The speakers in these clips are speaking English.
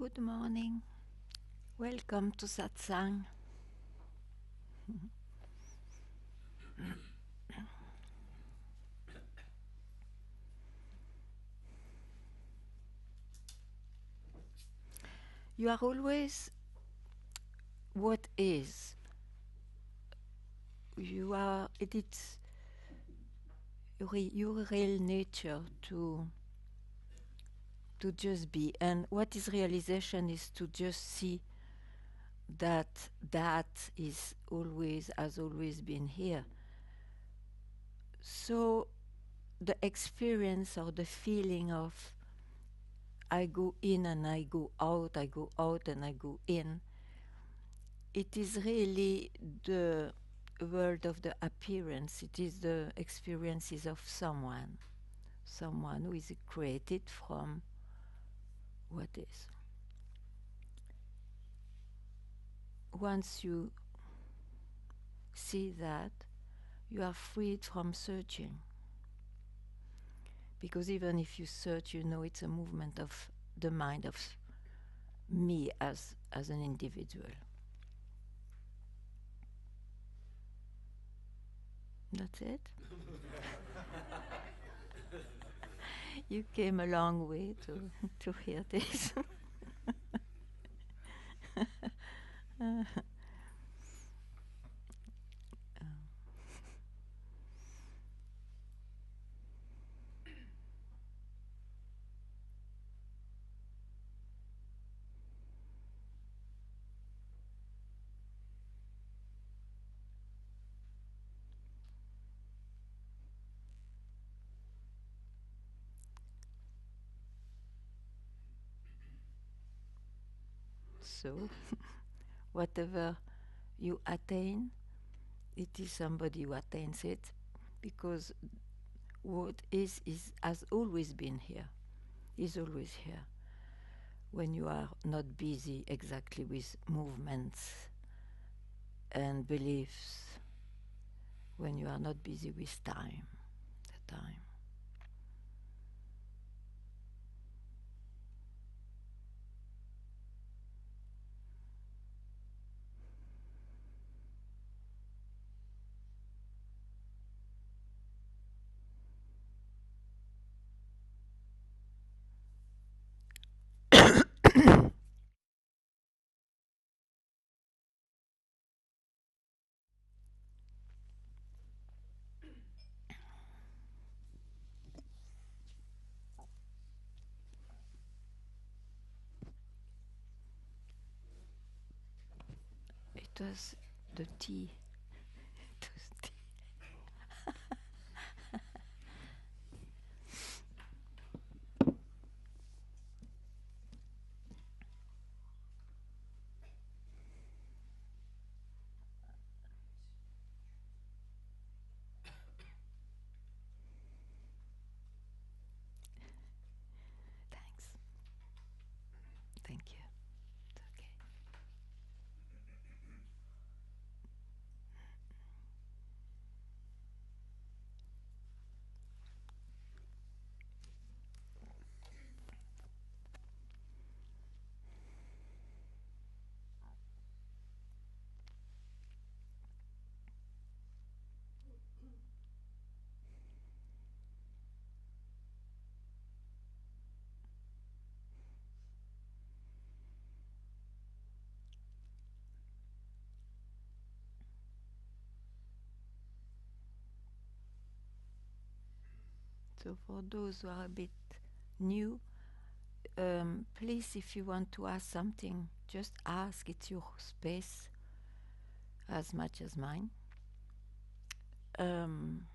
Good morning. Welcome to Satsang. You are always what is. You are. It's your real nature to just be. And what is realization is to just see that is always has always been here. So the experience or the feeling of I go in and I go out and I go in, it is really the world of the appearance. It is the experiences of someone who is created from what is. Once you see that, you are freed from searching. Because even if you search, you know it's a movement of the mind of me as an individual. That's it. You came a long way to hear this. So, whatever you attain, it is somebody who attains it, because what is has always been here, is always here. When you are not busy exactly with movements and beliefs, when you are not busy with time, the time. It was the tea. It was tea. Thanks. Thank you. It's okay. So for those who are a bit new, please, if you want to ask something, just ask. It's your space as much as mine. Um,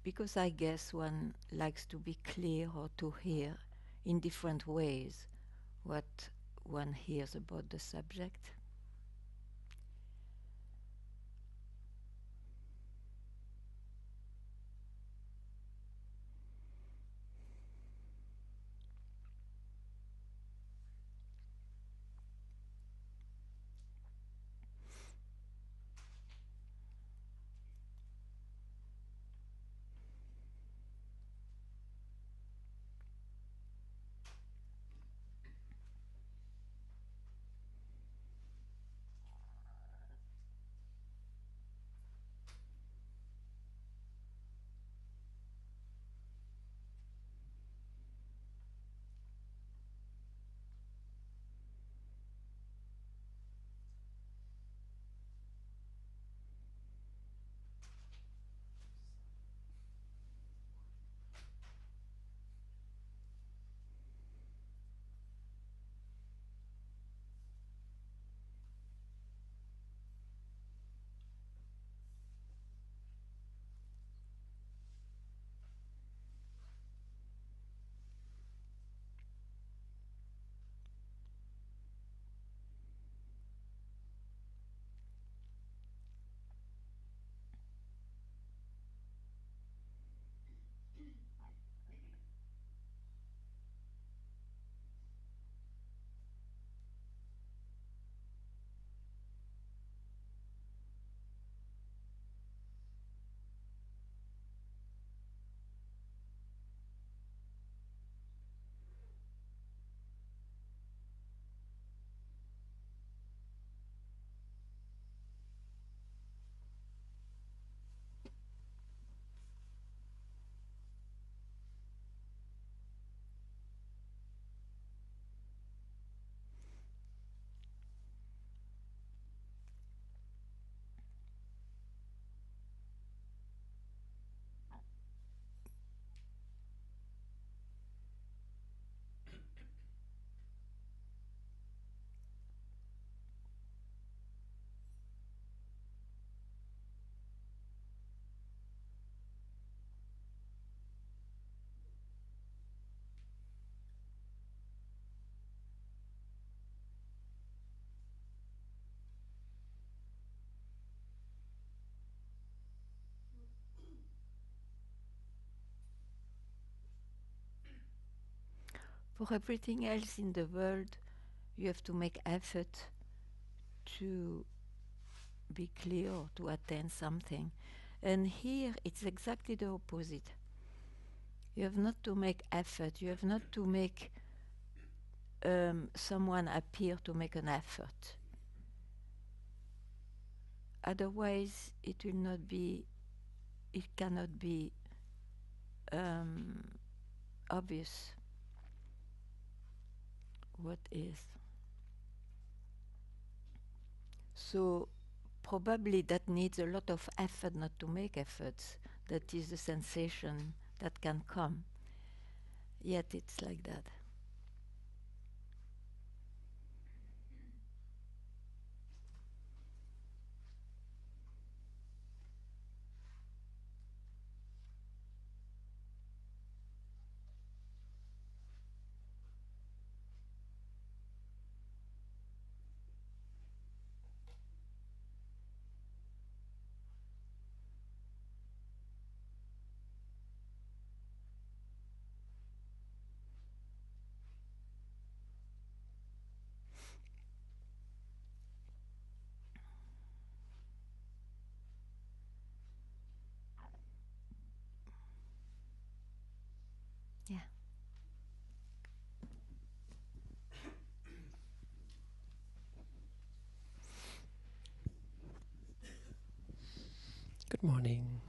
because I guess one likes to be clear or to hear in different ways what one hears about the subject. For everything else in the world, you have to make effort to be clear, to attain something. And here it's exactly the opposite. You have not to make effort, you have not to make someone appear to make an effort. Otherwise, it will not be, it cannot be obvious what is. So probably that needs a lot of effort not to make efforts. That is the sensation that can come. Yet it's like that. Yeah. Good morning.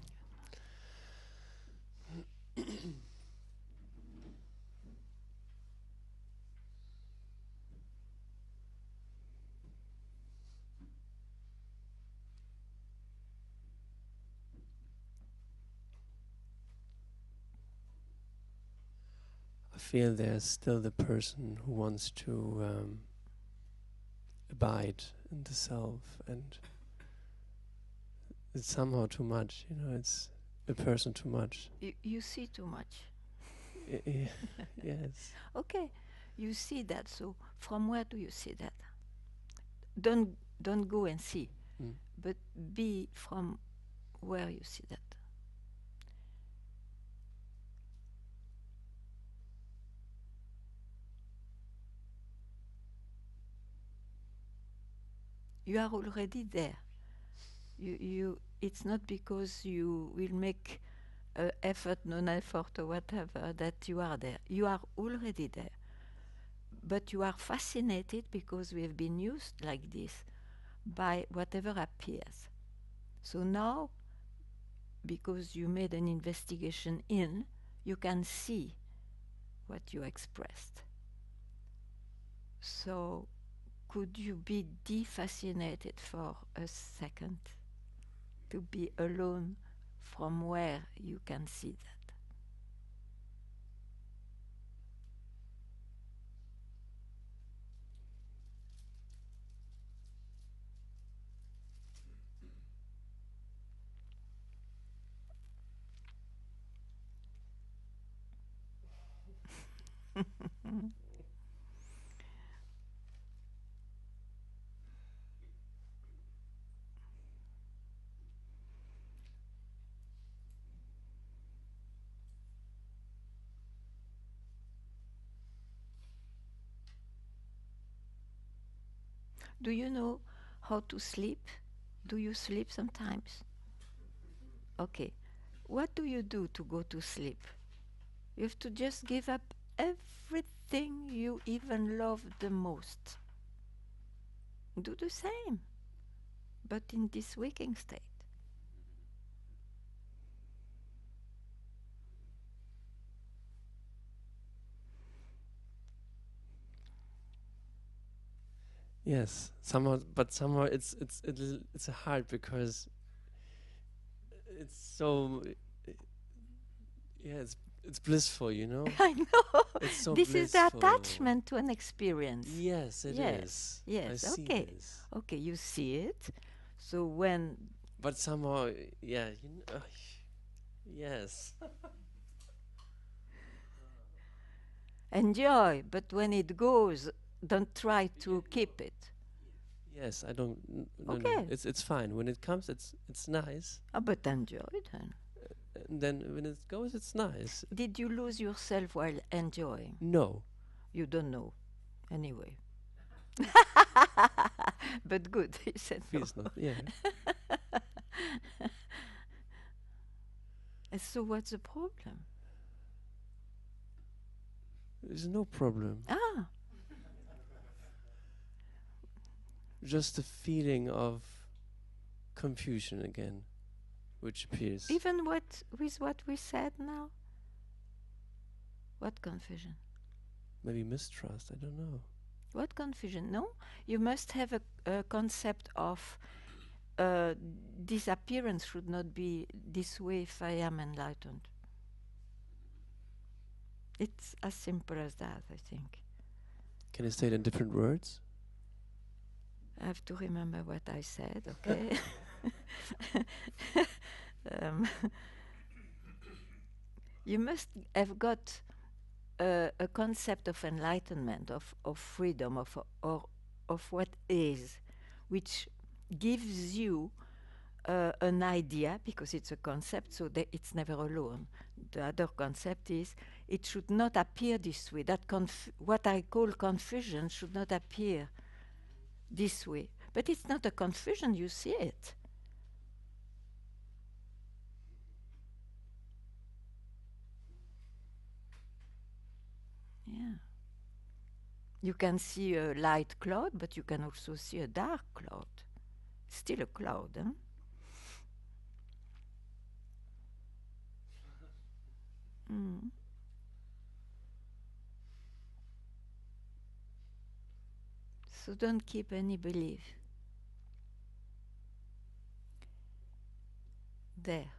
I feel there's still the person who wants to abide in the self, and it's somehow too much, it's a person too much. You see too much. Yes. Okay, you see that. So from where do you see that? Don't go and see, but be from where you see that. You are already there. It's not because you will make effort, non-effort, or whatever that you are there. You are already there. But you are fascinated because we have been used like this by whatever appears. So now, because you made an investigation in, you can see what you expressed. So could you be defascinated for a second to be alone from where you can see that? Do you know how to sleep? Do you sleep sometimes? Okay. What do you do to go to sleep? You have to just give up everything you even love the most. Do the same, but in this waking state. Yes, somehow it's hard because it's so it's blissful, I know. It's so This is the blissful. attachment to an experience. Yes, it Yes, is. yes. I see Okay, this. okay. You see it. So when But somehow, yes. enjoy, but when it goes, don't try to keep it. Yes, I don't. No, Okay. it's fine. When it comes, it's nice. But enjoy then. And then when it goes, it's nice. Did you lose yourself while enjoying? No. You don't know, anyway. But good, he said no. Feels not. Yeah. And so what's the problem? There's no problem. Ah, Just the feeling of confusion again, which appears. even what with what we said now? What confusion? Maybe mistrust. I don't know. What confusion? No, you must have a concept of disappearance should not be this way if I am enlightened. It's as simple as that, I think. Can I say it in different words? I have to remember what I said, okay? um, you must have got a concept of enlightenment, of freedom, of what is, which gives you an idea, because it's a concept, so that it's never alone. The other concept is it should not appear this way. That what I call confusion should not appear this way. But it's not a confusion, you see it. Yeah. You can see a light cloud, but you can also see a dark cloud. Still a cloud, huh? Mm. So don't keep any belief there.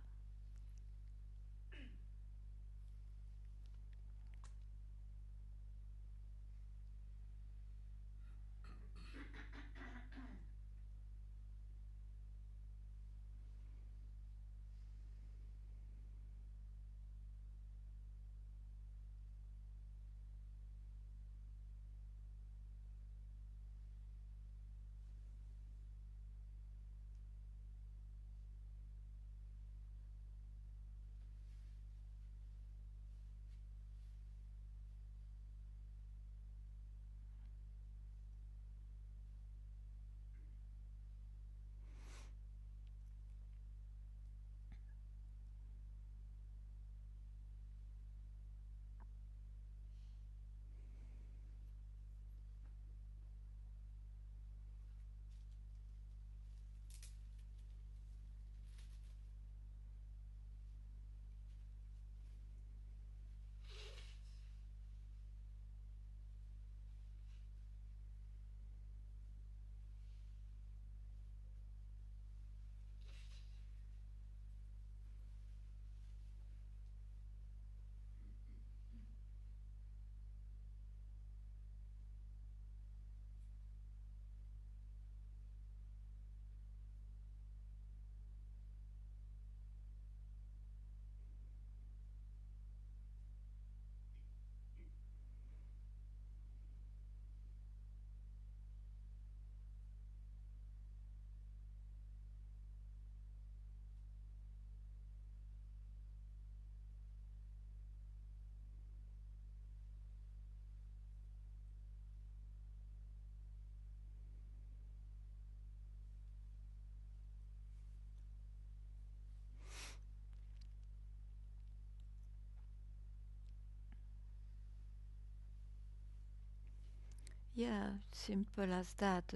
Yeah, simple as that.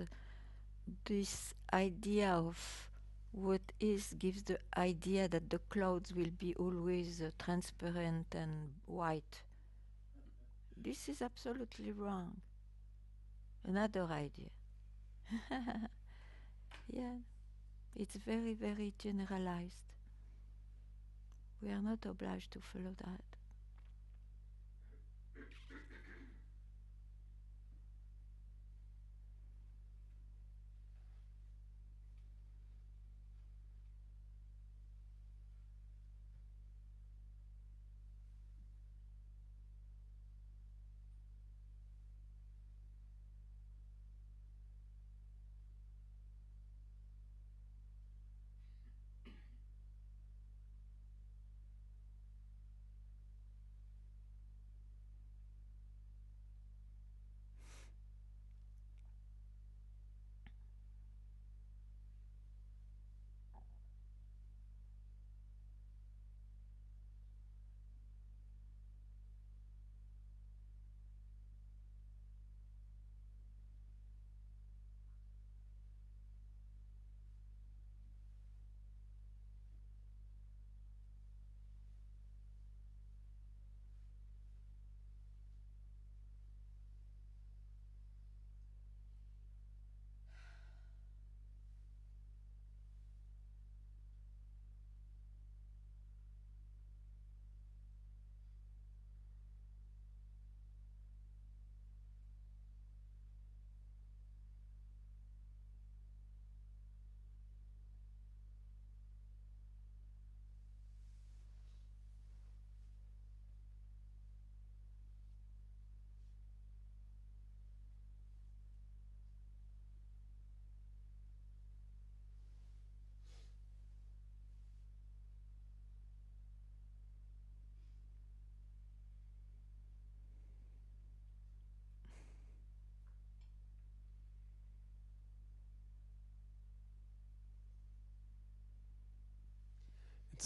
This idea of what is gives the idea that the clouds will be always transparent and white. This is absolutely wrong. Another idea. Yeah, it's very, very generalized. We are not obliged to follow that.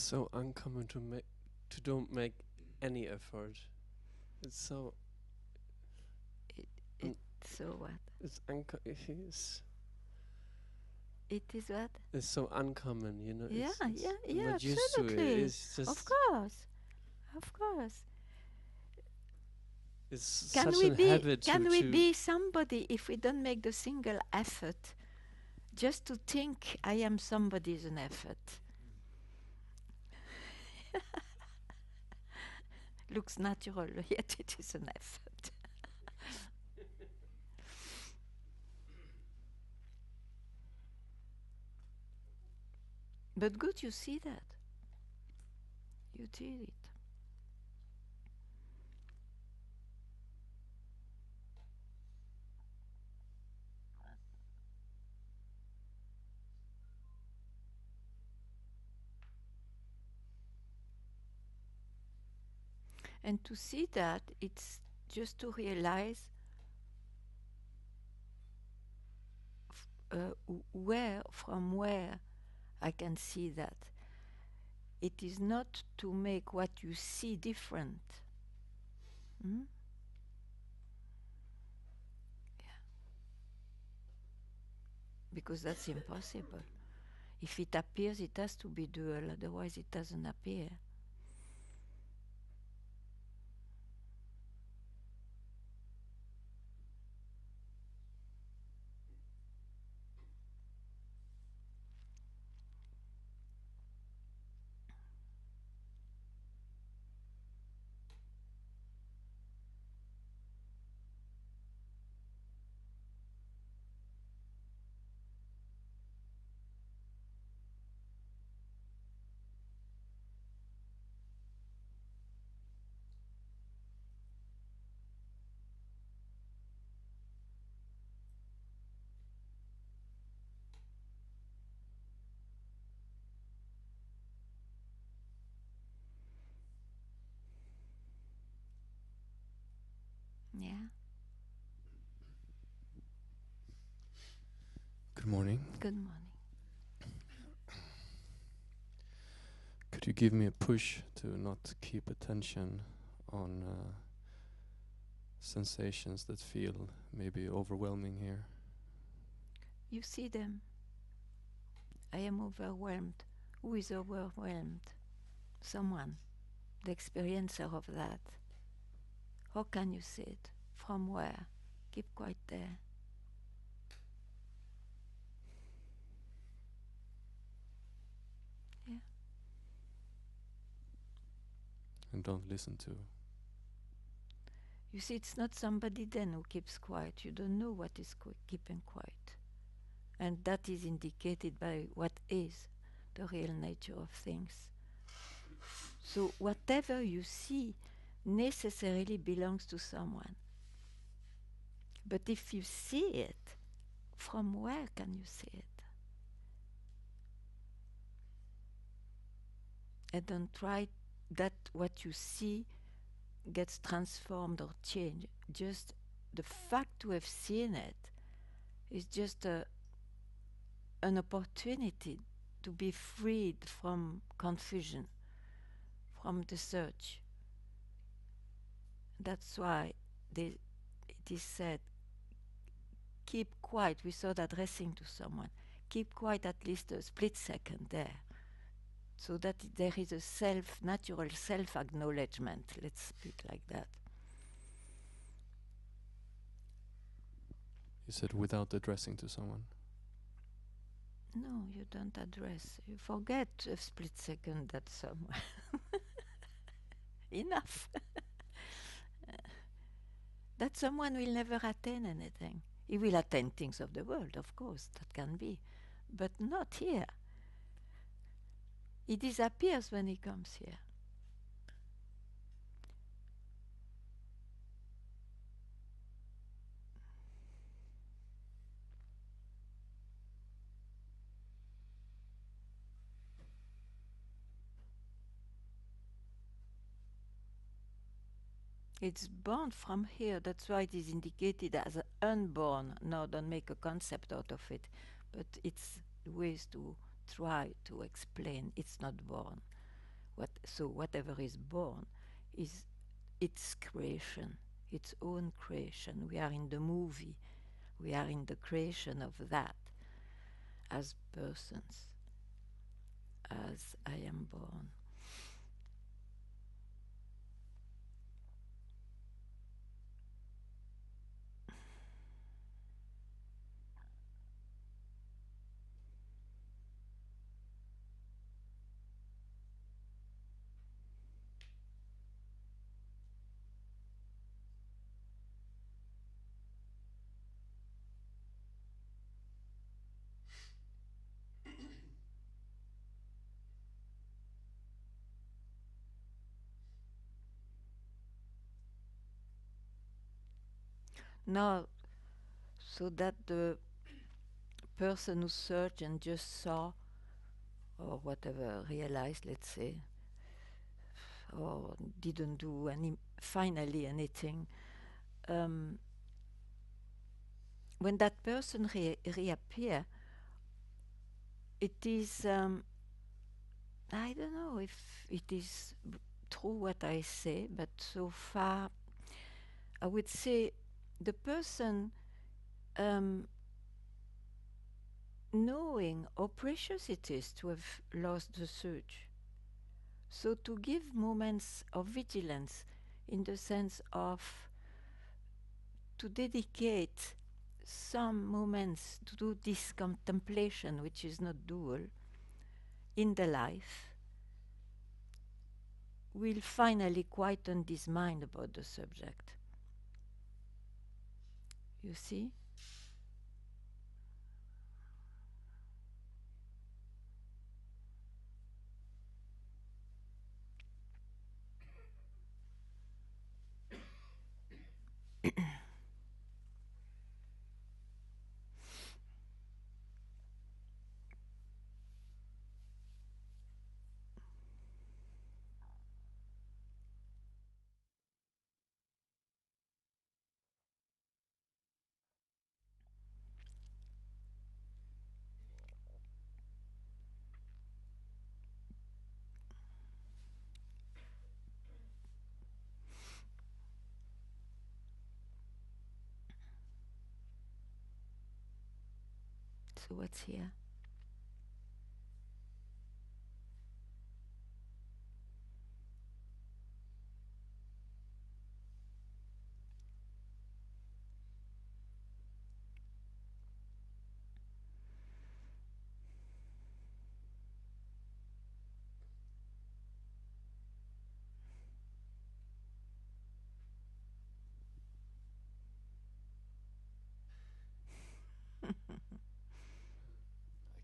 It's so uncommon to don't make any effort. It's so. So what? It's It is what? It's so uncommon, you know. Yeah, I'm not used to it. absolutely. It's just. Of course. Of course. It's Can such we a be habit can we to. be somebody if we don't make the single effort? Just to think I am somebody is an effort. Looks natural, yet it is an effort. But good you see that. You did it. And to see that, it's just to realize from where I can see that. It is not to make what you see different. Hmm? Yeah. Because that's impossible. If it appears, it has to be dual, otherwise it doesn't appear. Yeah. Good morning. Good morning. Could you give me a push to not keep attention on sensations that feel maybe overwhelming here? You see them. I am overwhelmed. Who is overwhelmed? Someone, the experiencer of that. How can you see it? From where? Keep quiet there. Yeah. And don't listen to. You see, it's not somebody then who keeps quiet. You don't know what is keeping quiet. And that is indicated by what is the real nature of things. So whatever you see necessarily belongs to someone. But if you see it, from where can you see it? And don't try that what you see gets transformed or changed. Just the fact to have seen it is just an opportunity to be freed from confusion, from the search. That's why it is said, keep quiet without addressing to someone. Keep quiet at least a split second there, so that there is a natural self-acknowledgement, let's speak like that. You said without addressing to someone. No, you don't address. You forget a split second that someone. Enough. That someone will never attain anything. He will attain things of the world, of course, that can be, but not here. He disappears when he comes here. It's born from here. That's why it is indicated as unborn. No, don't make a concept out of it. But it's ways to try to explain it's not born. So whatever is born is its creation, its own creation. We are in the movie. We are in the creation of that as persons, as I am born. Now, so that the person who searched and just saw, or whatever, realized, let's say, or didn't do finally anything, when that person reappear, it is, I don't know if it is true what I say, but so far, I would say the person knowing how precious it is to have lost the search. So to give moments of vigilance in the sense of to dedicate some moments to do this contemplation, which is not dual, in the life, will finally quieten this mind about the subject. You see? So what's here?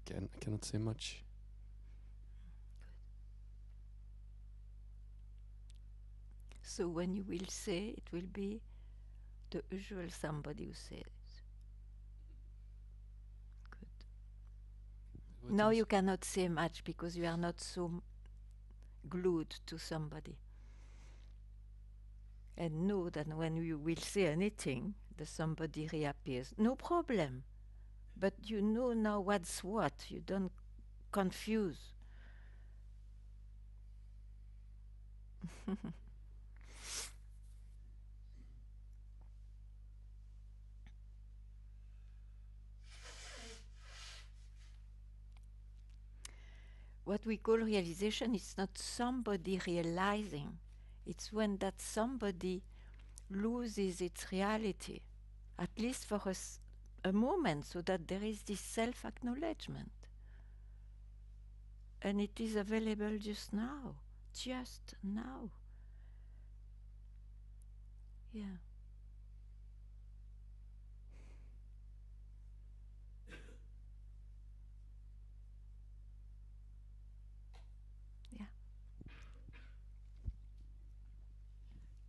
I cannot say much. So when you will say, it will be the usual somebody who says. Good. Now you cannot say much because you are not so glued to somebody. And know that when you will say anything, the somebody reappears. No problem. But you know now what's what. You don't confuse. What we call realization is not somebody realizing. It's when that somebody loses its reality, at least for a moment, so that there is this self-acknowledgement. And it is available just now. Just now. Yeah. Yeah.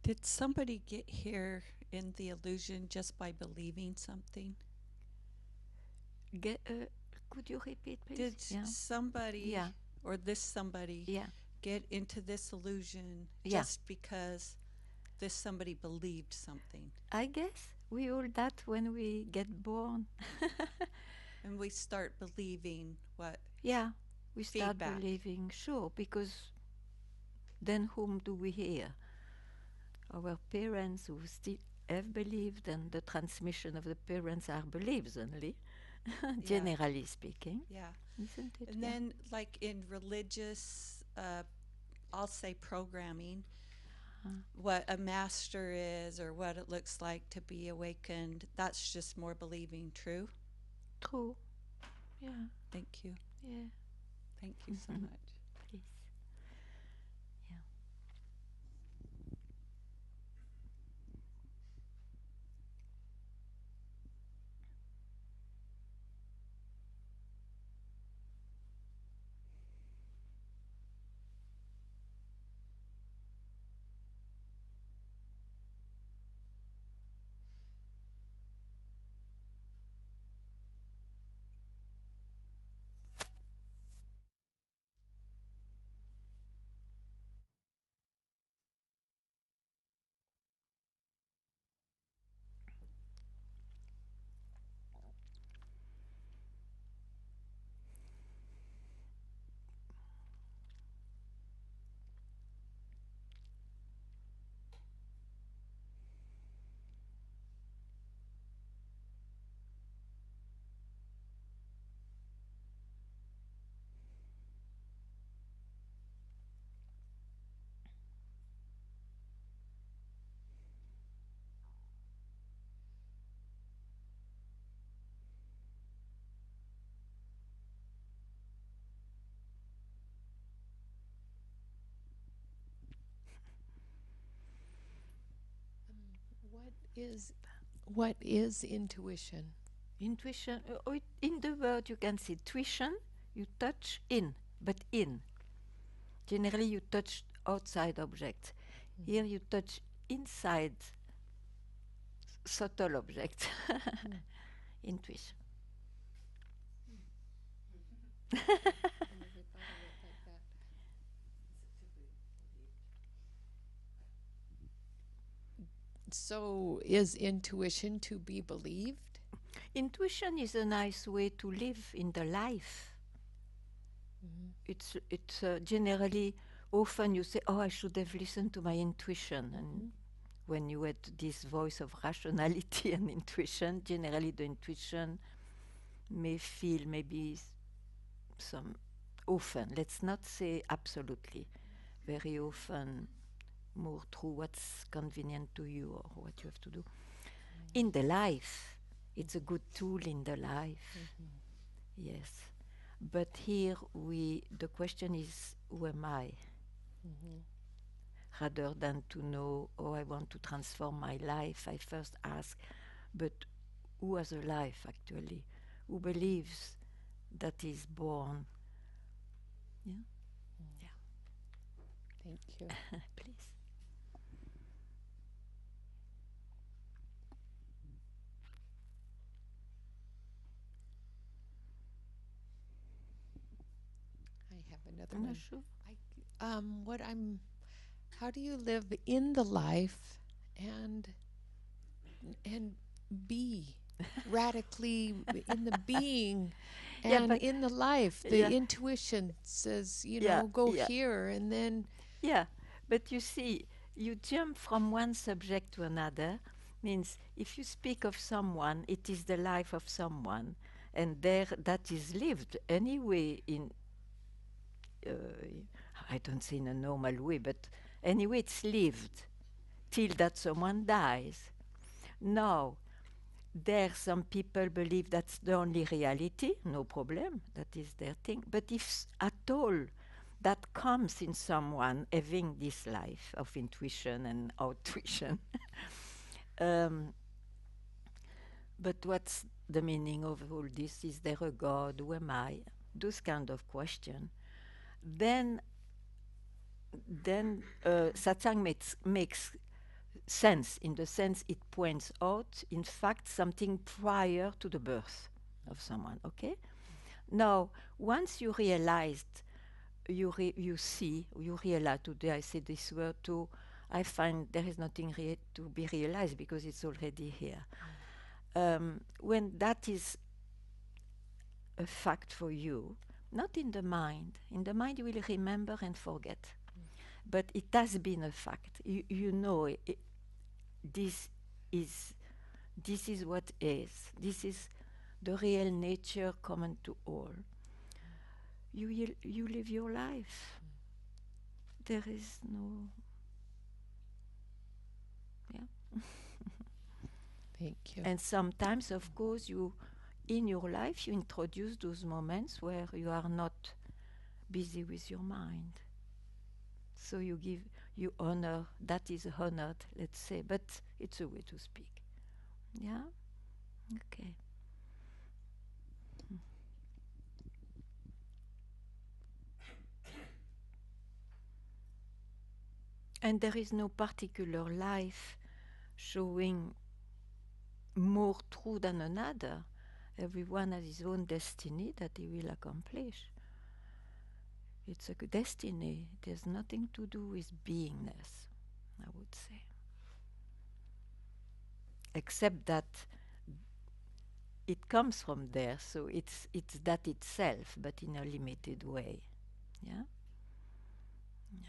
Did somebody get here in the illusion just by believing something? Could you repeat, please? Did somebody or this somebody get into this illusion just because this somebody believed something? I guess we all that when we get born. And we start believing what? Yeah, we start feedback. believing, sure, because then whom do we hear? Our parents who still have believed, and the transmission of the parents are beliefs only, generally speaking. Yeah. Isn't it? And then, like in religious, I'll say programming, what a master is or what it looks like to be awakened, that's just more believing. True? True. Yeah. Thank you. Yeah. Thank you so much. Please. Yeah. What is intuition? Intuition, in the word you can see tuition, you touch in, but in. Generally you touch outside objects. Here you touch inside subtle objects. Intuition. So is intuition to be believed? Intuition is a nice way to live in the life. It's generally, often you say, oh, I should have listened to my intuition. And when you had this voice of rationality and intuition, generally the intuition may feel maybe some, often, let's not say absolutely, very often more through what's convenient to you or what you have to do. In the life, it's a good tool in the life. Yes. But here the question is, who am I? Rather than to know, oh, I want to transform my life, I first ask, but who has a life actually? Who believes that is born? Yeah? Yeah. Thank you. Please. I have another No, one. sure. How do you live in the life and be radically in the being and in the life? The intuition says, go here, and then... Yeah, but you see, you jump from one subject to another, means if you speak of someone, it is the life of someone, and there that is lived anyway in, I don't say in a normal way, but anyway it's lived till that someone dies. Now, there some people believe that's the only reality, no problem, that is their thing. But if at all that comes in someone having this life of intuition and outtuition, but what's the meaning of all this? Is there a God? Who am I? Those kind of questions. Then Satsang makes sense, in the sense it points out, in fact, something prior to the birth of someone, okay? Now, once you realized, you realize, today I say this word too, I find there is nothing to be realized because it's already here. When that is a fact for you, not in the mind you will remember and forget. but it has been a fact. You know, this is this is what is. This is the real nature common to all. You live your life. There is no, yeah. Thank you. And sometimes, of course, in your life, you introduce those moments where you are not busy with your mind. So you honor, that is honored, let's say, but it's a way to speak. Yeah? Okay. And there is no particular life showing more true than another. Everyone has his own destiny that he will accomplish. It's a destiny. It has nothing to do with beingness, I would say. Except that it comes from there, so it's that itself, but in a limited way. Yeah? Yeah.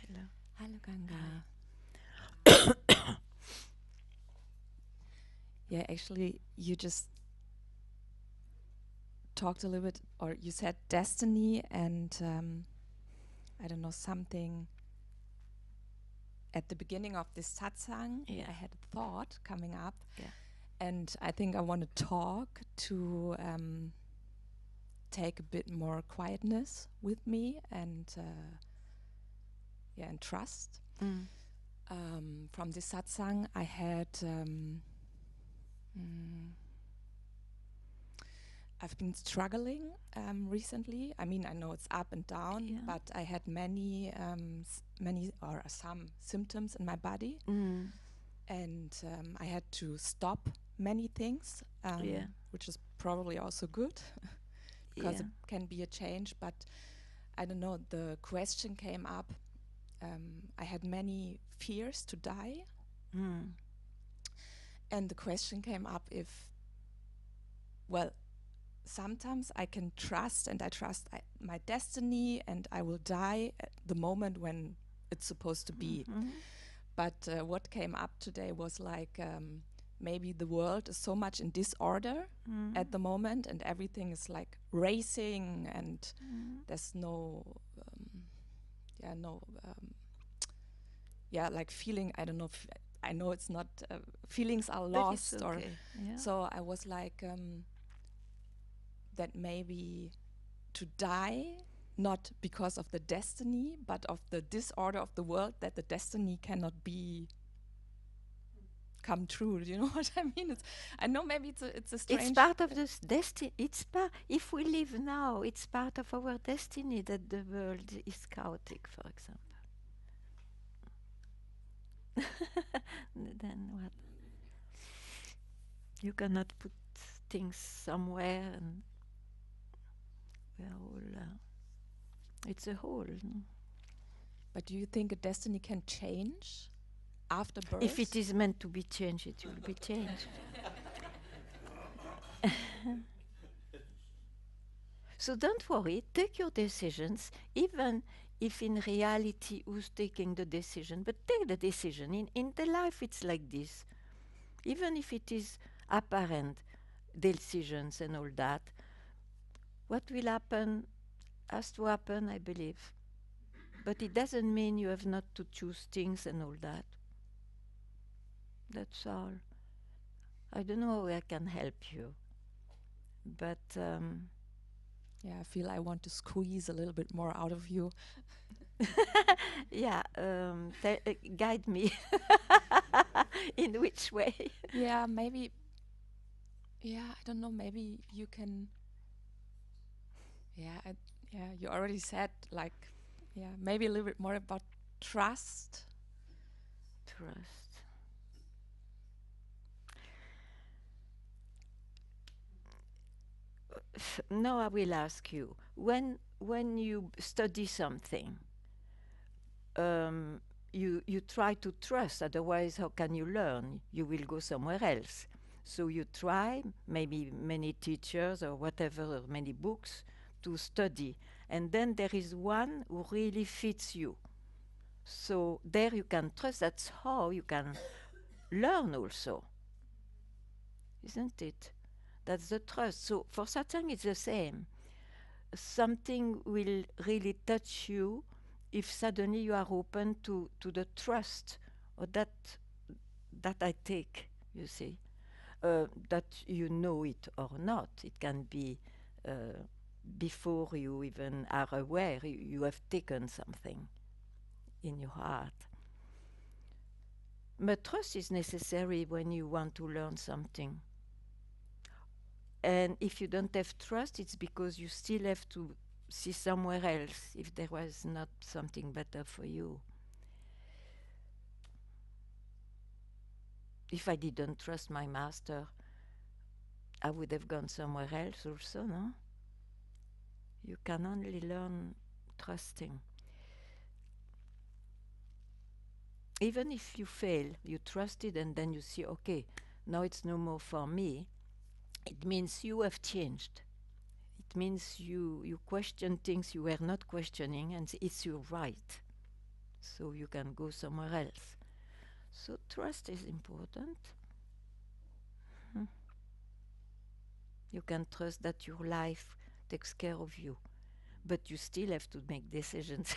Hello. Hello, Ganga. Yeah, actually, you just talked a little bit, or you said destiny, and I don't know, something at the beginning of this satsang. Yeah. I had a thought coming up, Yeah. and I think I want to talk to take a bit more quietness with me, and and trust. Mm. From this satsang, I had. I've been struggling recently. I mean, I know it's up and down, Yeah. but I had many or some symptoms in my body, and I had to stop many things, Yeah. which is probably also good because Yeah. it can be a change. But I don't know. The question came up. I had many fears to die, and the question came up if, well, sometimes I can trust, and I trust my destiny, and I will die at the moment when it's supposed to be. But what came up today was like maybe the world is so much in disorder at the moment, and everything is like racing, and there's no, like feeling. I don't know. I know it's not. Feelings are lost, okay. or yeah. so I was like. That maybe to die, not because of the destiny, but of the disorder of the world, that the destiny cannot be come true. Do you know what I mean? I know maybe it's a strange. It's part of this destiny. It's part. If we live now, it's part of our destiny that the world is chaotic, for example. Then what? You cannot put things somewhere, and we're all. It's a whole. But do you think a destiny can change after birth? If it is meant to be changed, it will be changed. So don't worry, take your decisions, even if in reality who's taking the decision, but take the decision. In the life it's like this. Even if it is apparent decisions and all that, what will happen has to happen, I believe. But it doesn't mean you have not to choose things and all that. That's all. I don't know how I can help you, but yeah, I feel I want to squeeze a little bit more out of you. yeah, guide me. In which way? Yeah, maybe. Yeah, I don't know. Maybe you can. Yeah, you already said like, yeah, maybe a little bit more about trust. Trust. Now I will ask you, when you study something, you try to trust. Otherwise, how can you learn? You will go somewhere else. So you try, maybe many teachers or whatever, or many books to study, and then there is one who really fits you. So there you can trust. That's how you can learn also, isn't it? That's the trust. So for Satsang, it's the same. Something will really touch you if suddenly you are open to the trust or that I take, you see, that you know it or not. It can be before you even are aware, you have taken something in your heart. But trust is necessary when you want to learn something. And if you don't have trust, it's because you still have to see somewhere else if there was not something better for you. If I didn't trust my master, I would have gone somewhere else also, no? You can only learn trusting. Even if you fail, you trusted and then you see, okay, now it's no more for me. It means you have changed. It means you question things you were not questioning, and it's your right. So you can go somewhere else. So trust is important. You can trust that your life takes care of you, but you still have to make decisions.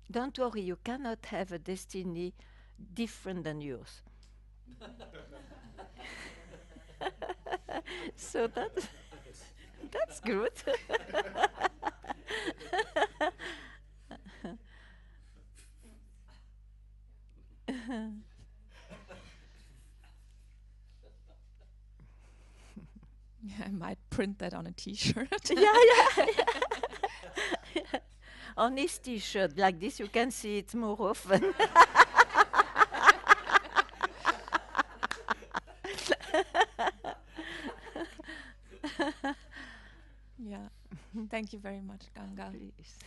Don't worry, you cannot have a destiny different than yours. So that's good. Yeah, I might print that on a T-shirt. Yeah. On his T-shirt, like this, you can see it more often. Yeah. Thank you very much, Ganga. Please.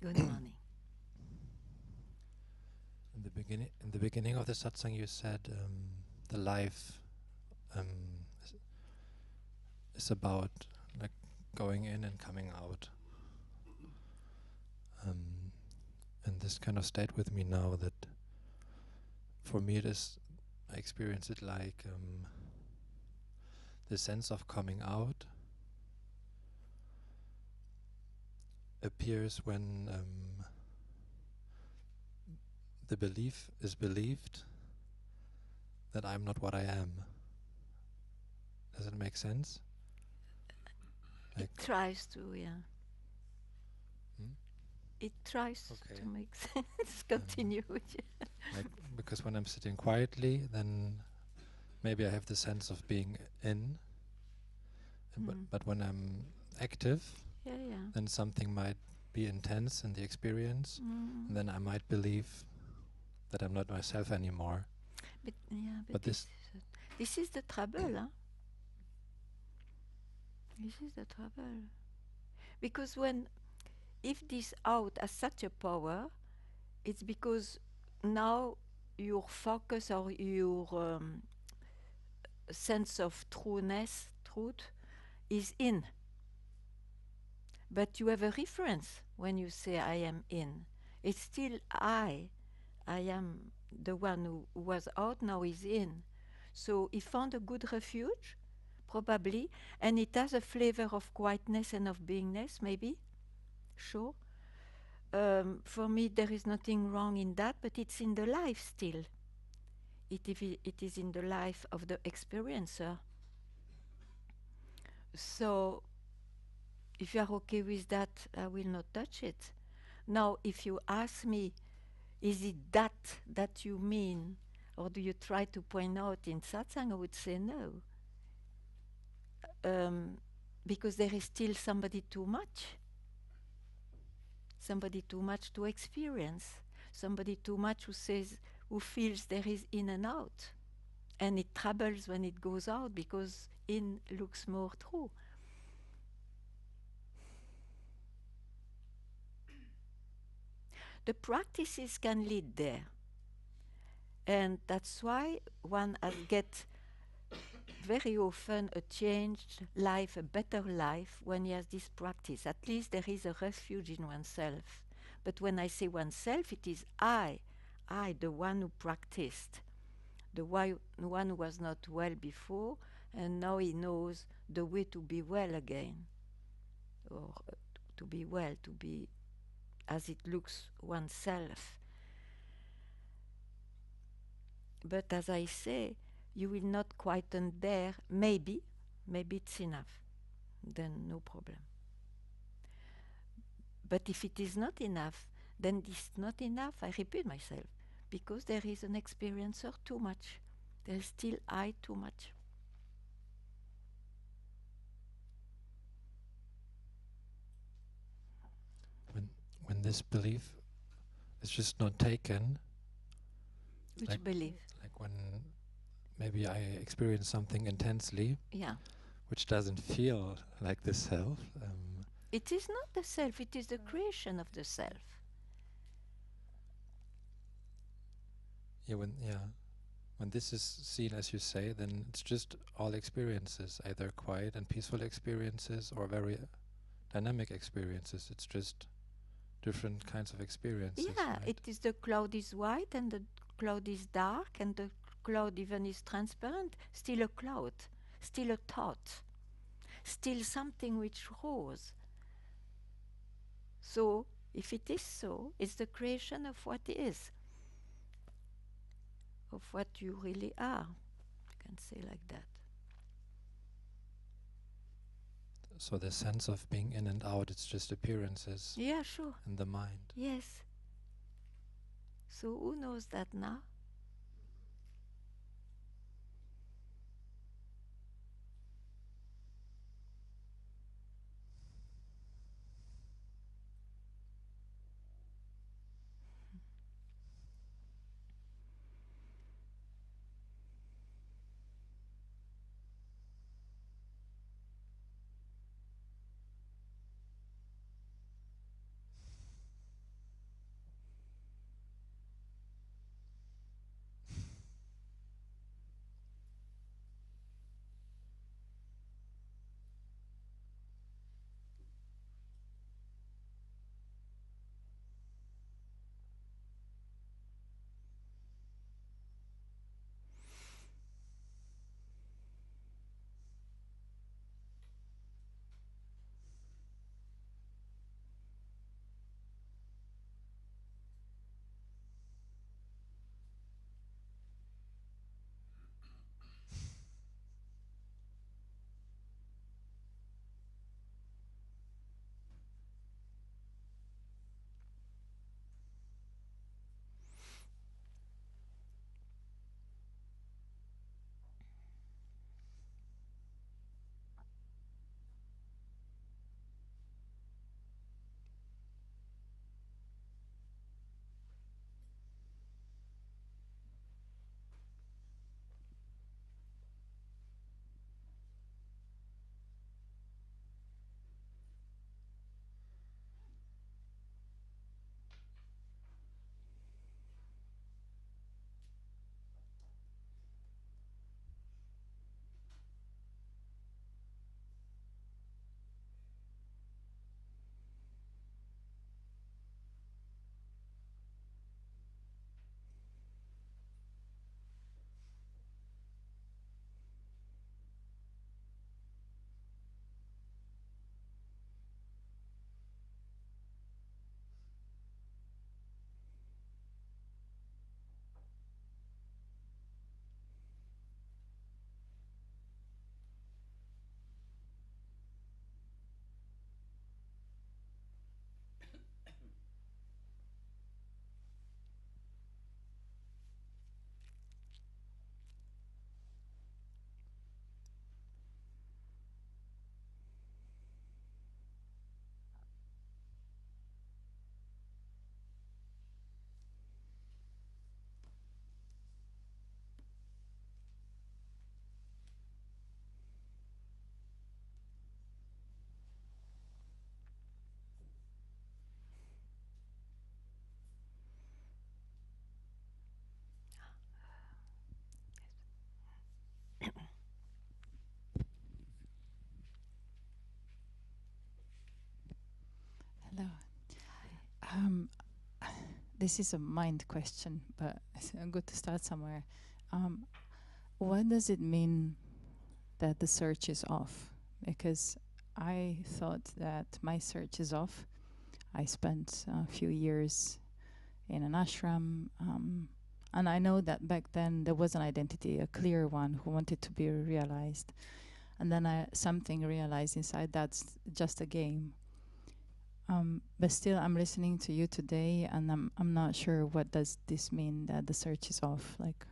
Good morning. In the beginning of the satsang, you said the life um, is, is about like going in and coming out. And this kind of stayed with me now. That for me, I experience it like the sense of coming out appears when the belief is believed that I'm not what I am. Does it make sense? It tries to, yeah. Hmm? It tries to make sense. Continue. Like, because when I'm sitting quietly, then maybe I have the sense of being in. But when I'm active, then something might be intense in the experience, and then I might believe that I'm not myself anymore. But this is the trouble, huh? This is the trouble. Because if this out has such a power, it's because now your focus or your sense of truth is in. But you have a reference when you say I am in. It's still I am the one who was out, now is in. So he found a good refuge, probably, and it has a flavor of quietness and of beingness, maybe. Sure. For me, there is nothing wrong in that, but it's in the life still. It is in the life of the experiencer. So, if you are okay with that, I will not touch it. Now, if you ask me, is it that you mean, or do you try to point out in Satsang, I would say no. Because there is still somebody too much to experience, somebody too much who feels there is in and out. And it troubles when it goes out because in looks more true. The practices can lead there. And that's why one get very often a changed life, a better life, when he has this practice. At least there is a refuge in oneself. But when I say oneself, it is I, the one who practiced, the one who was not well before, and now he knows the way to be well again, or to be well, to be as it looks oneself. But as I say, you will not quieten there. Maybe it's enough. Then no problem. But if it is not enough, then it's not enough. I repeat myself, because there is an experiencer too much. There is still I too much. When this belief is just not taken. Which belief? Like when maybe I experience something intensely, which doesn't feel like the self. It is not the self, it is the creation of the self. When this is seen as you say, then it's just all experiences, either quiet and peaceful experiences or very dynamic experiences. It's just different kinds of experiences. Yeah, right? it is the cloud is white and the cloud is dark and the cloud even is transparent. Still a cloud, still a thought, still something which rose. So, if it is so, it's the creation of what is, of what you really are. You can say like that. So the sense of being in and out, it's just appearances. Yeah, sure. In the mind. Yes. So who knows that now? this is a mind question, but it's good to start somewhere. What does it mean that the search is off? Because I thought that my search is off. I spent a few years in an ashram, and I know that back then there was an identity, a clear one, who wanted to be realized. And then something realized inside that's just a game. But still, I'm listening to you today, and I'm not sure what does this mean that the search is off. Like,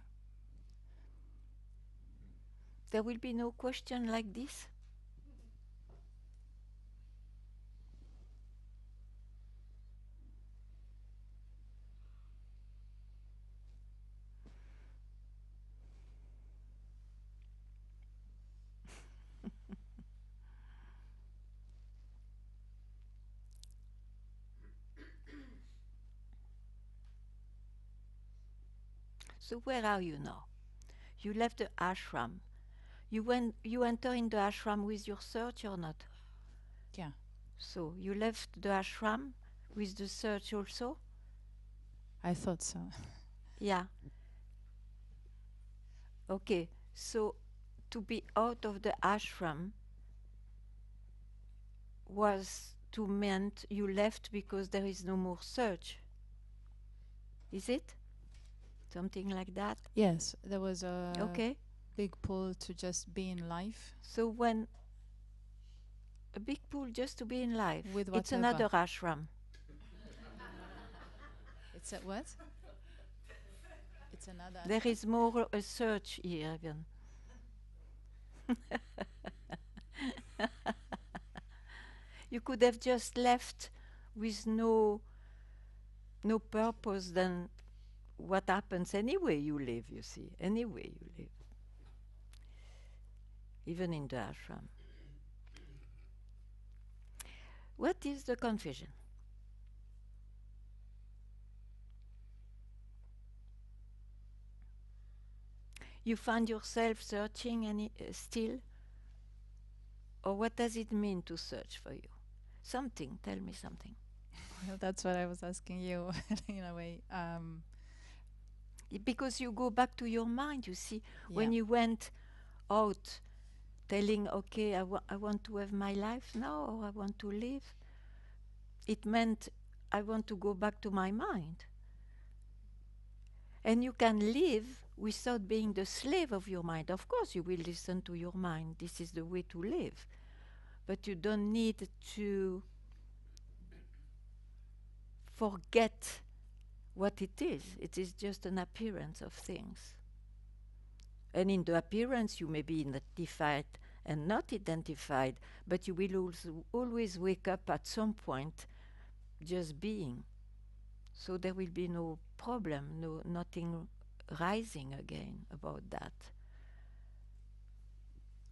there will be no question like this. So where are you now? You left the ashram. You enter in the ashram with your search or not? Yeah. So you left the ashram with the search also? I thought so. Yeah. Okay. So to be out of the ashram was to meant you left because there is no more search. Is it? Something like that? Yes, there was a big pull to just be in life. So when a big pull just to be in life, with it's another ashram. It's a what? It's another ashram. There is more a search here even. You could have just left with no purpose than what happens anyway you live, you see. Anyway you live. Even in the ashram. What is the confusion? You find yourself searching still? Or what does it mean to search for you? Something, tell me something. Well, that's what I was asking you in a way. Because you go back to your mind, you see. Yeah. When you went out telling, okay, I want to have my life now, or I want to live, it meant I want to go back to my mind. And you can live without being the slave of your mind. Of course, you will listen to your mind. This is the way to live. But you don't need to forget what it is. It is just an appearance of things. And in the appearance, you may be identified and not identified, but you will also always wake up at some point just being. So there will be no problem, nothing rising again about that.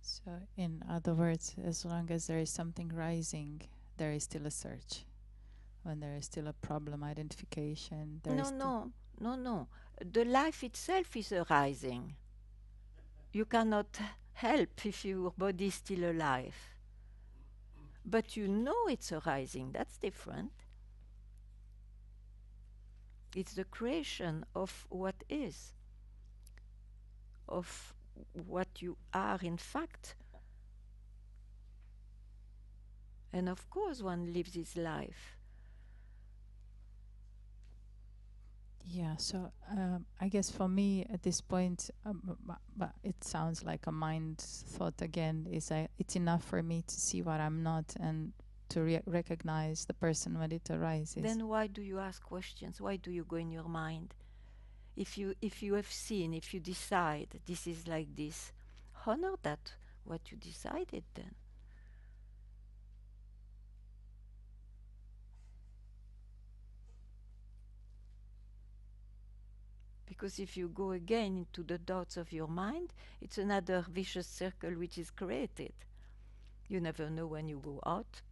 So in other words, as long as there is something rising, there is still a search. When there is still a problem identification, there is no. The life itself is arising. You cannot help if your body is still alive. But you know it's arising. That's different. It's the creation of what is, of what you are in fact. And of course one lives his life. Yeah, so I guess for me at this point, but it sounds like a mind thought again, it's enough for me to see what I'm not and to recognize the person when it arises. Then why do you ask questions? Why do you go in your mind? If you have seen, if you decide this is like this, honor that what you decided then. Because if you go again into the doubts of your mind, it's another vicious circle which is created. You never know when you go out.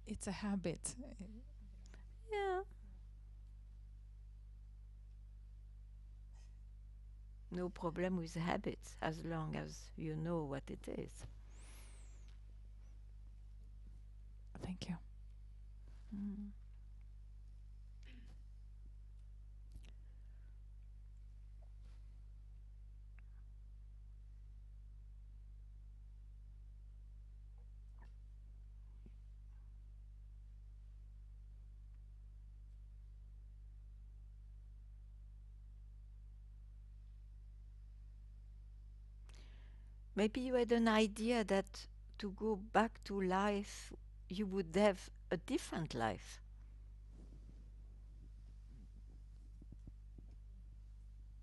It's a habit. Yeah. No problem with habits as long as you know what it is. Mm. Maybe you had an idea that to go back to life, you would have a different life.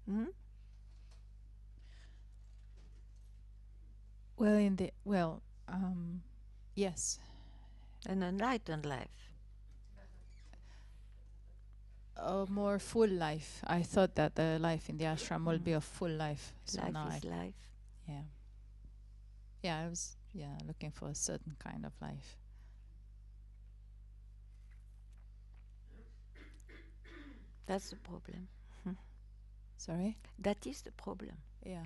Hmm? Yes, An enlightened life. a more full life. I thought that the life in the ashram will be a full life. So Life now is life. yeah. Yeah, I was looking for a certain kind of life. That's the problem. Sorry? That is the problem. Yeah.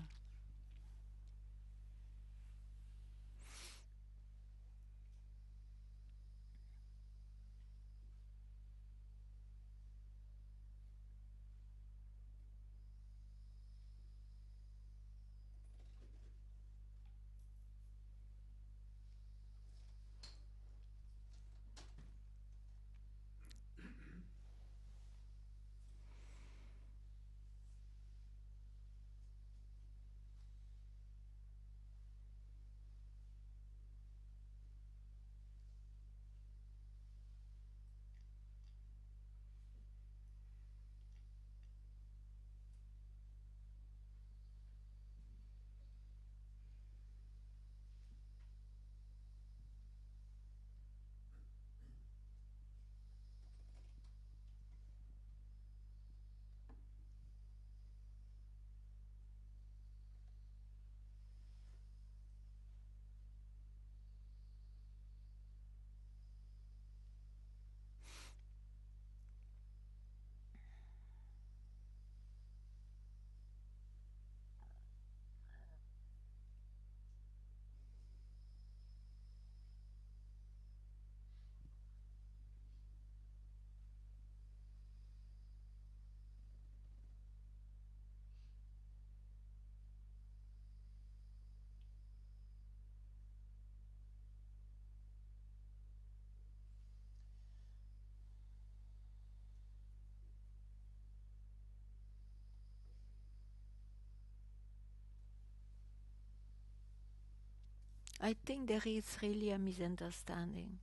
I think there is really a misunderstanding.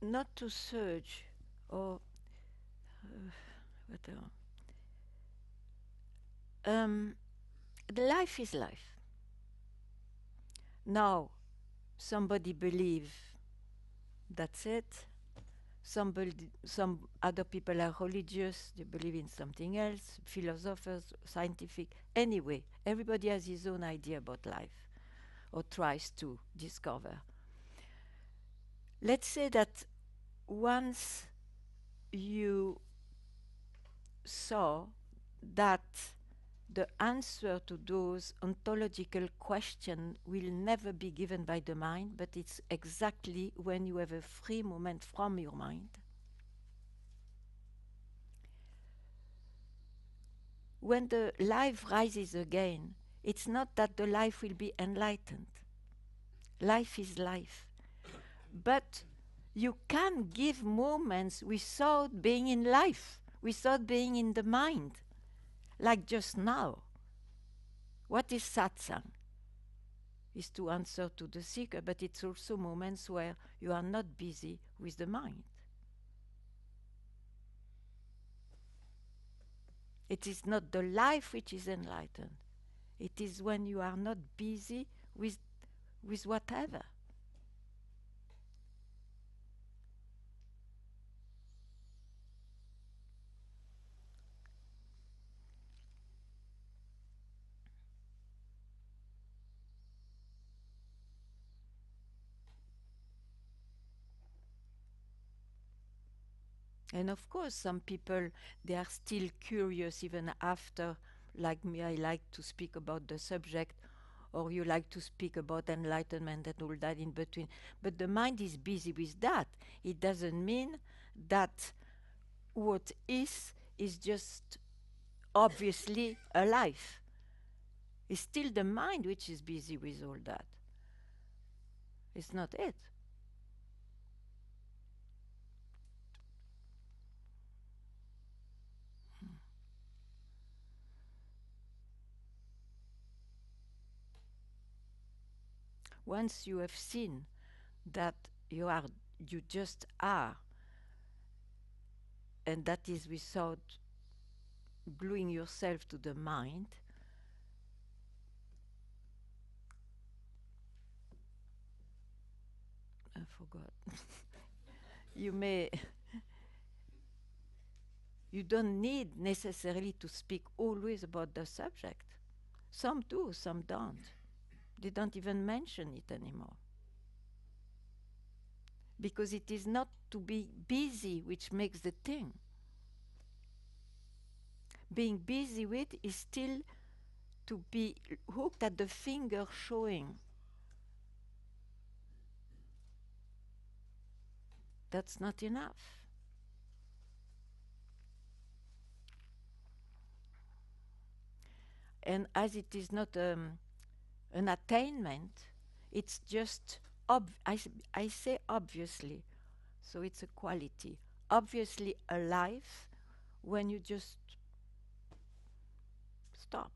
Not to search or whatever. The life is life. Now, somebody believe that's it. Some other people are religious, they believe in something else, philosophers, scientific. Anyway, everybody has his own idea about life or tries to discover. Let's say that once you saw that the answer to those ontological questions will never be given by the mind, but it's exactly when you have a free moment from your mind. When the life rises again, it's not that the life will be enlightened. Life is life. But you can give moments without being in life, without being in the mind, like just now. What is satsang? Is to answer to the seeker, but it's also moments where you are not busy with the mind. It is not the life which is enlightened. It is when you are not busy with whatever. And of course, some people, they are still curious even after, like me, I like to speak about the subject or you like to speak about enlightenment and all that in between. But the mind is busy with that. It doesn't mean that what is just obviously alive. It's still the mind which is busy with all that. It's not it. Once you have seen that you just are, and that is without gluing yourself to the mind, I forgot. You don't need necessarily to speak always about the subject. Some do, some don't. They don't even mention it anymore. Because it is not to be busy which makes the thing. Being busy with is still to be hooked at the finger showing. That's not enough. And as it is not an attainment, it's just, I say obviously, so it's a quality. Obviously alive when you just stop.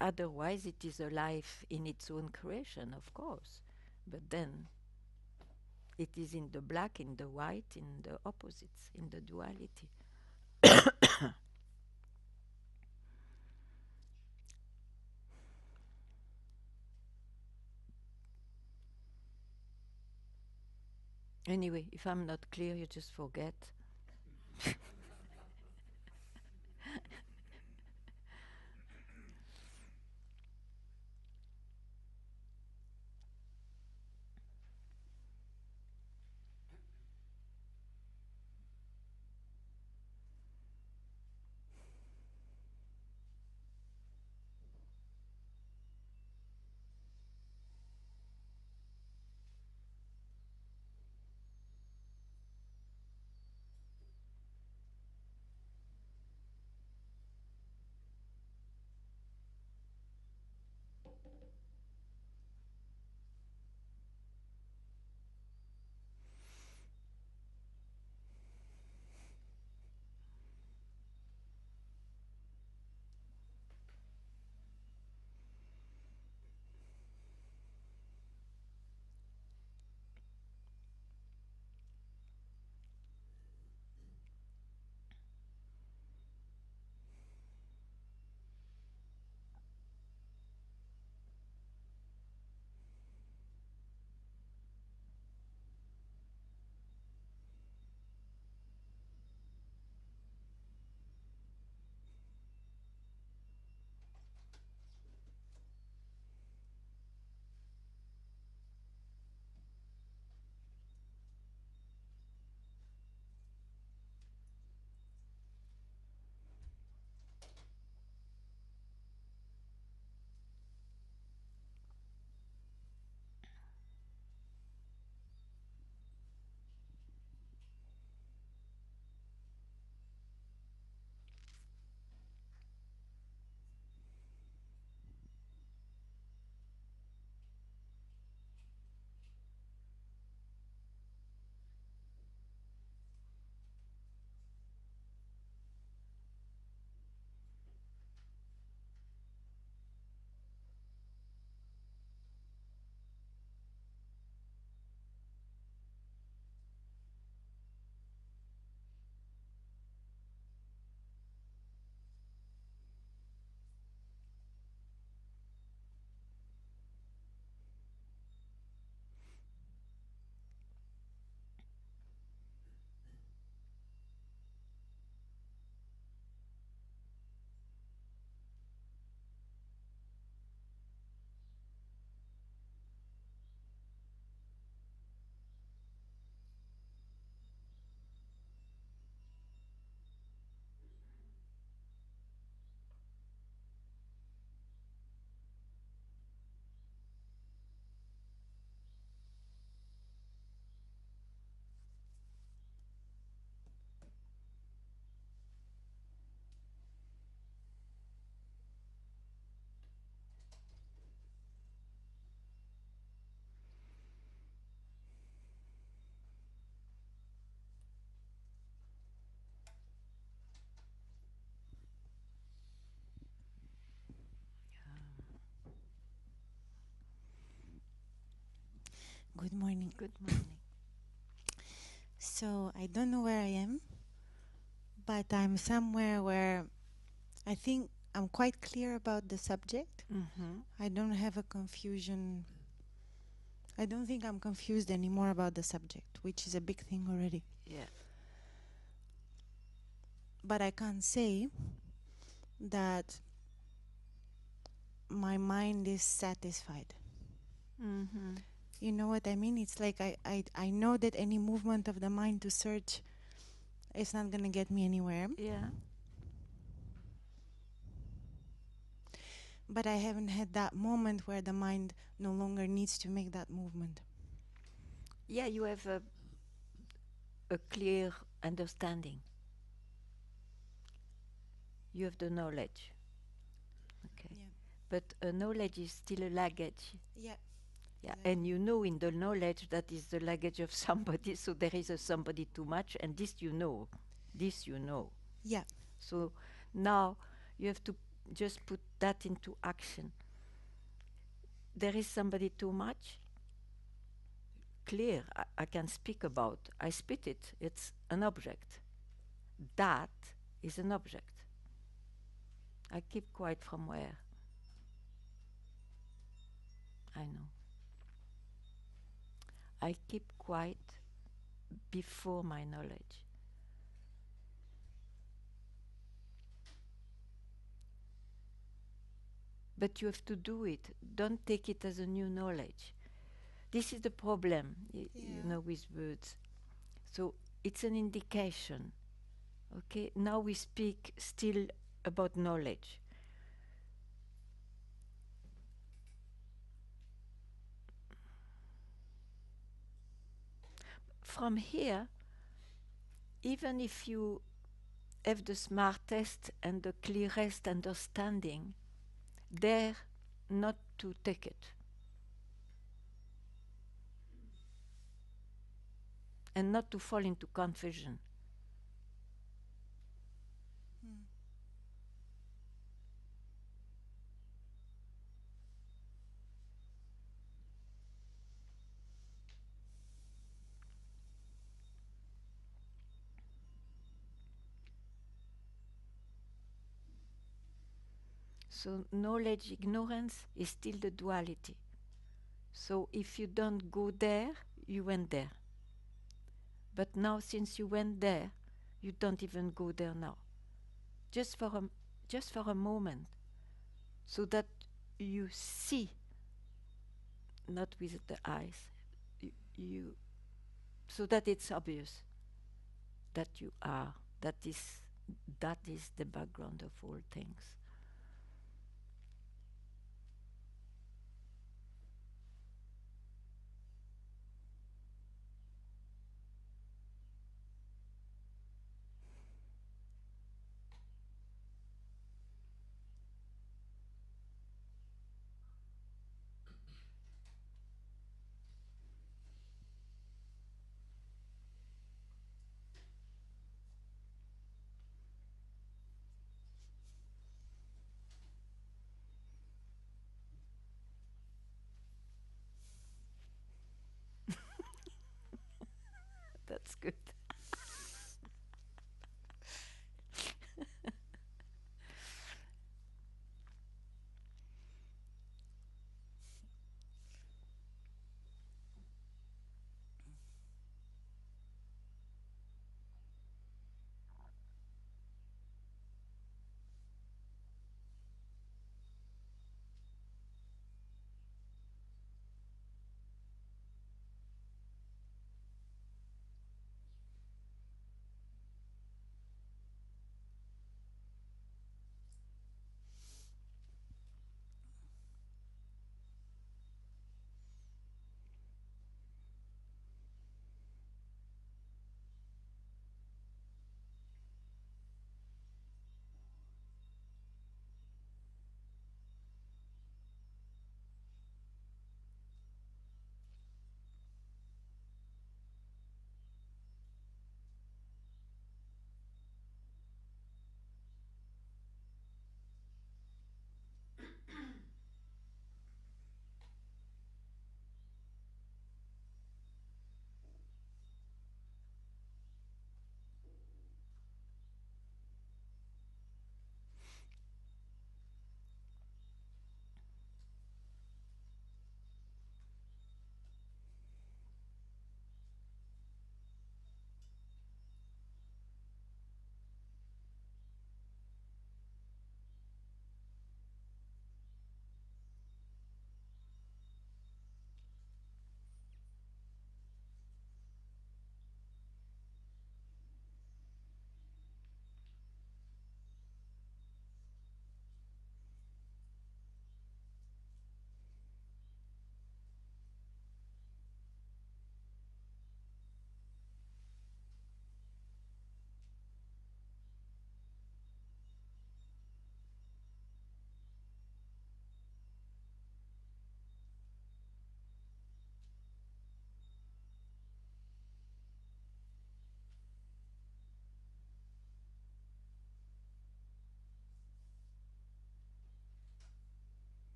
Otherwise, it is alive in its own creation, of course. But then it is in the black, in the white, in the opposites, in the duality. Anyway, if I'm not clear, you just forget. Good morning. Good morning. So I don't know where I am, but I'm somewhere where I think I'm quite clear about the subject. I don't have a confusion. I don't think I'm confused anymore about the subject, which is a big thing already. Yeah. But I can't say that my mind is satisfied. You know what I mean? It's like I know that any movement of the mind to search is not going to get me anywhere. Yeah. But I haven't had that moment where the mind no longer needs to make that movement. Yeah, you have a clear understanding. You have the knowledge. Okay. Yeah. But knowledge is still a luggage. Yeah. Yeah. And you know in the knowledge that is the luggage of somebody, so there is a somebody too much, and this you know. This you know. Yeah. So now you have to just put that into action. There is somebody too much. Clear, I can speak about. I spit it. It's an object. That is an object. I keep quiet from where? I know. I keep quiet before my knowledge. But you have to do it. Don't take it as a new knowledge. This is the problem, you know, with words. So it's an indication. Okay, now we speak still about knowledge. From here, even if you have the smartest and the clearest understanding, dare not to take it. And not to fall into confusion. So knowledge, ignorance is still the duality. So if you don't go there, you went there. But now since you went there, you don't even go there now. Just for a moment. So that you see, not with the eyes, you so that it's obvious that you are, that is the background of all things.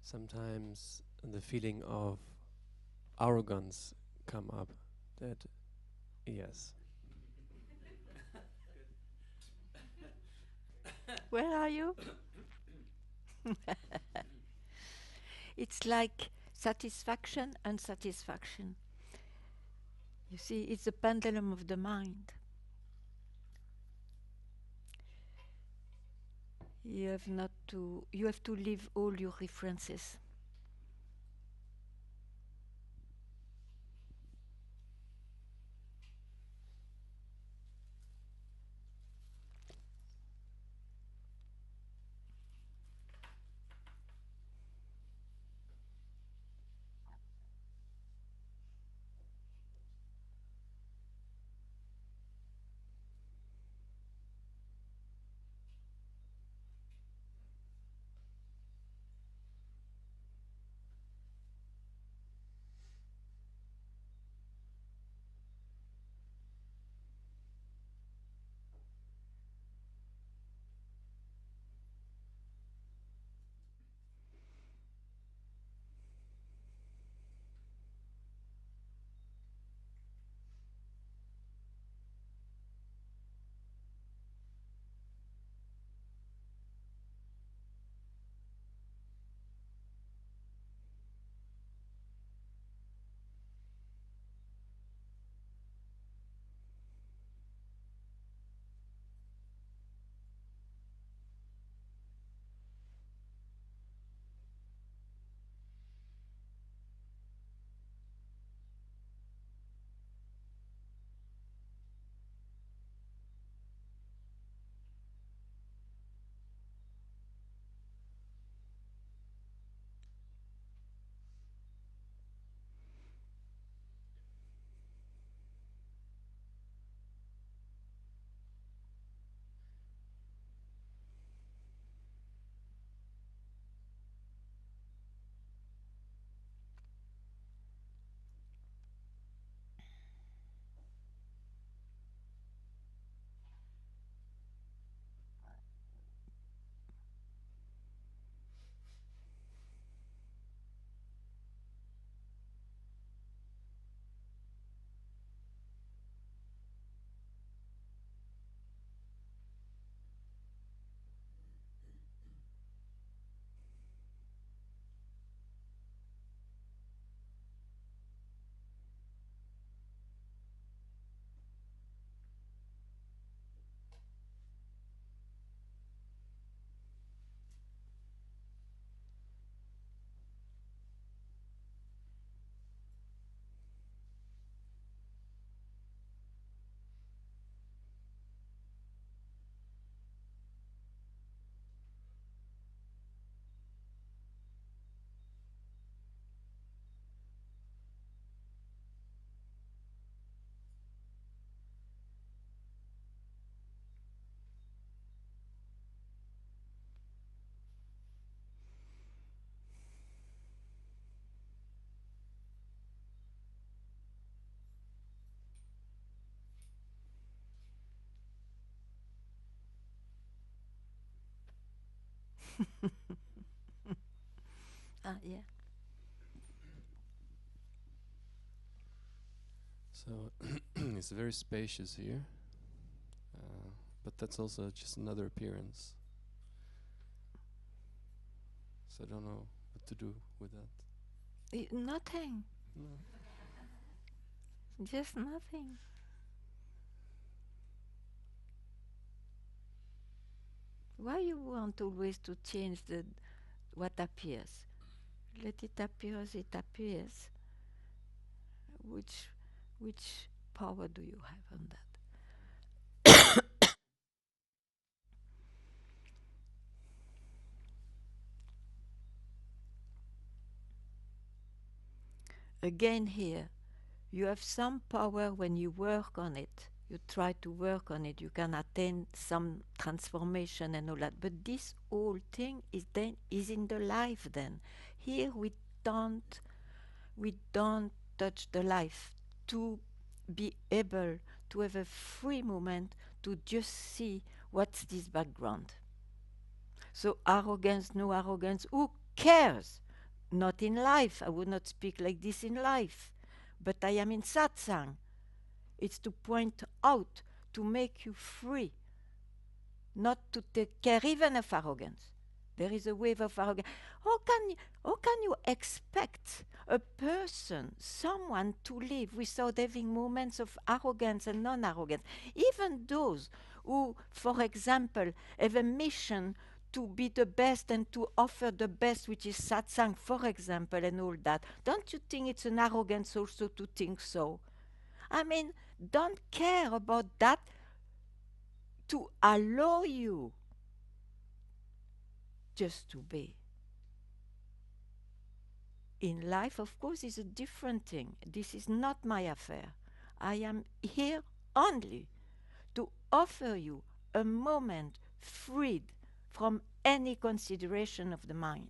sometimes the feeling of arrogance come up. That, yes. Where are you? It's like satisfaction and satisfaction. You see, it's the pendulum of the mind. You have to leave all your references. Yeah. So it's very spacious here, but that's also just another appearance. So I don't know what to do with that. Nothing. No. Just nothing. Why you want always to change what appears? Let it appear as it appears. Which power do you have on that? Again here, you have some power when you work on it. You try to work on it. You can attain some transformation and all that. But this whole thing is in the life then. Here we don't touch the life to be able to have a free moment to just see what's this background. So arrogance, no arrogance, who cares? Not in life. I would not speak like this in life. But I am in satsang. It's to point out, to make you free, not to take care even of arrogance. There is a wave of arrogance. How can you expect a person, someone, to live without having moments of arrogance and non-arrogance? Even those who, for example, have a mission to be the best and to offer the best, which is satsang, for example, and all that. Don't you think it's an arrogance also to think so? I mean, don't care about that to allow you just to be. In life, of course, is a different thing. This is not my affair. I am here only to offer you a moment freed from any consideration of the mind.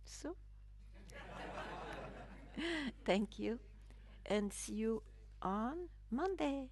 So, thank you, and see you on Monday.